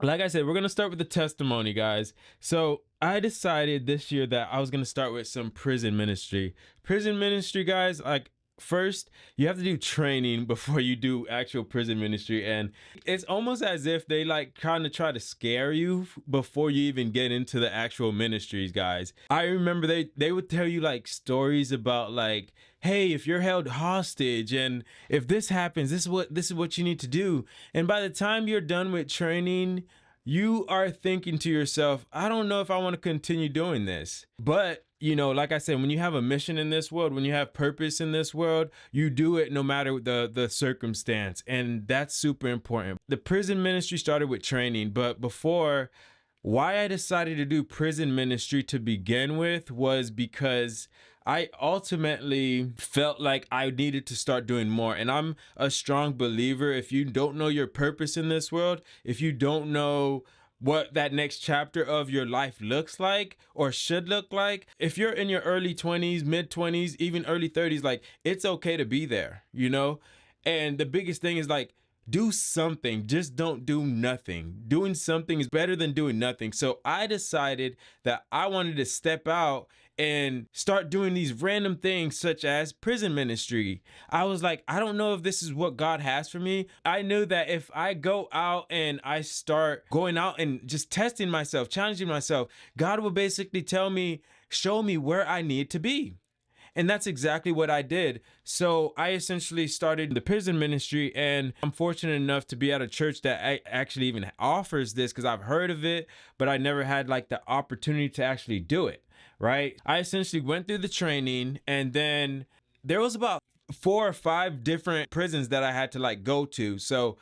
Like I said, we're going to start with the testimony, guys. So I decided this year that I was going to start with some prison ministry. Prison ministry, guys, like, first, you have to do training before you do actual prison ministry. And it's almost as if they like kind of try to scare you before you even get into the actual ministries, guys. I remember they would tell you like stories about like, hey, if you're held hostage and if this happens, this is what you need to do. And by the time you're done with training, you are thinking to yourself, I don't know if I want to continue doing this. But, like I said, when you have a mission in this world, when you have purpose in this world, you do it no matter the circumstance. And that's super important. The prison ministry started with training, but before, why I decided to do prison ministry to begin with was because I ultimately felt like I needed to start doing more. And I'm a strong believer, if you don't know your purpose in this world, if you don't know what that next chapter of your life looks like or should look like, if you're in your early 20s, mid 20s, even early 30s, like, it's okay to be there, you know? And the biggest thing is like, do something, just don't do nothing. Doing something is better than doing nothing. So I decided that I wanted to step out and start doing these random things such as prison ministry. I was like, I don't know if this is what God has for me. I knew that if I go out and I start going out and just testing myself, challenging myself, God will basically tell me, show me where I need to be. And that's exactly what I did. So I essentially started the prison ministry, and I'm fortunate enough to be at a church that actually even offers this, because I've heard of it, but I never had like the opportunity to actually do it, right? I essentially went through the training, and then there was about 4 or 5 different prisons that I had to like go to. So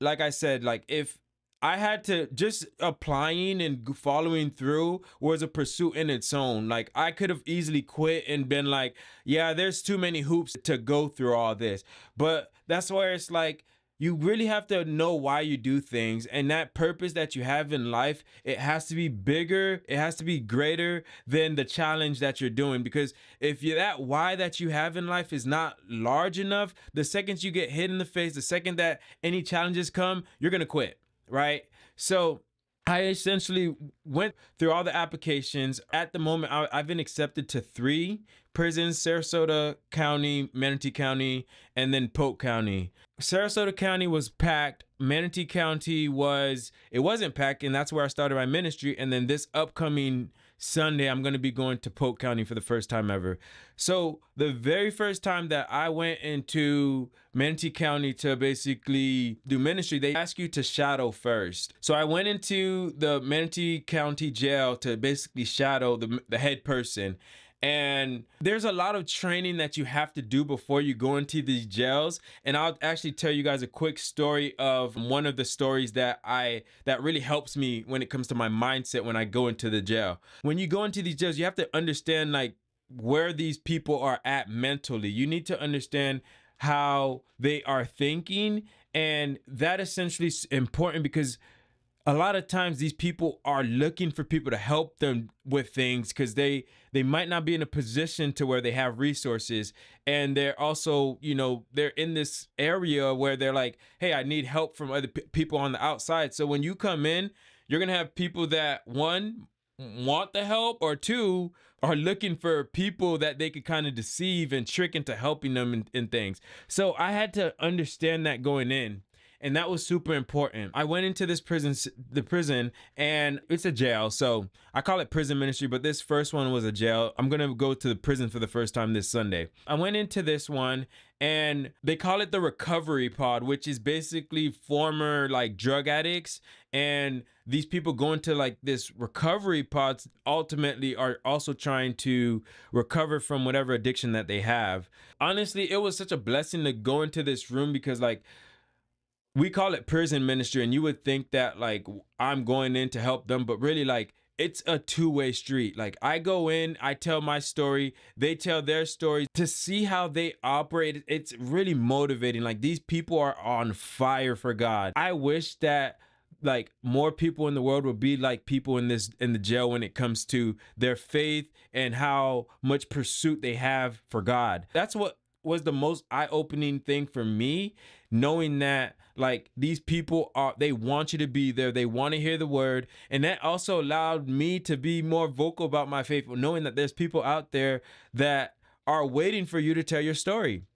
like I said, like, if I had to, just applying and following through was a pursuit in its own. Like, I could have easily quit and been like, yeah, there's too many hoops to go through all this. But that's where it's like, you really have to know why you do things, and that purpose that you have in life, it has to be bigger, it has to be greater than the challenge that you're doing. Because if you that why that you have in life is not large enough, the second you get hit in the face, the second that any challenges come, you're gonna quit, right? So I essentially went through all the applications. At the moment, I've been accepted to 3 prisons: Sarasota County, Manatee County, and then Polk County. Sarasota County was packed. Manatee County it wasn't packed, and that's where I started my ministry. And then this upcoming Sunday, I'm going to be going to Polk County for the first time ever. So the very first time that I went into Manatee County to basically do ministry, they ask you to shadow first. So I went into the Manatee County jail to basically shadow the head person. And there's a lot of training that you have to do before you go into these jails. And I'll actually tell you guys a quick story of one of the stories that really helps me when it comes to my mindset when I go into the jail. When you go into these jails, you have to understand like where these people are at mentally. You need to understand how they are thinking. And that essentially is important because a lot of times these people are looking for people to help them with things because they might not be in a position to where they have resources, and they're also, they're in this area where they're like, hey, I need help from other people on the outside. So when you come in, you're gonna have people that, one, want the help, or two, are looking for people that they could kind of deceive and trick into helping them in things. So I had to understand that going in. And that was super important. I went into this prison, and it's a jail. So I call it prison ministry, but this first one was a jail. I'm going to go to the prison for the first time this Sunday. I went into this one, and they call it the recovery pod, which is basically former like drug addicts. And these people go into like this recovery pods ultimately are also trying to recover from whatever addiction that they have. Honestly, it was such a blessing to go into this room because like, we call it prison ministry, and you would think that like I'm going in to help them, but really like it's a two-way street. Like, I go in, I tell my story, they tell their story. To see how they operate, it's really motivating. Like, these people are on fire for God. I wish that like more people in the world would be like people in the jail when it comes to their faith and how much pursuit they have for God. That's what was the most eye-opening thing for me, knowing that like these people are, they want you to be there, they want to hear the word. And that also allowed me to be more vocal about my faith, knowing that there's people out there that are waiting for you to tell your story.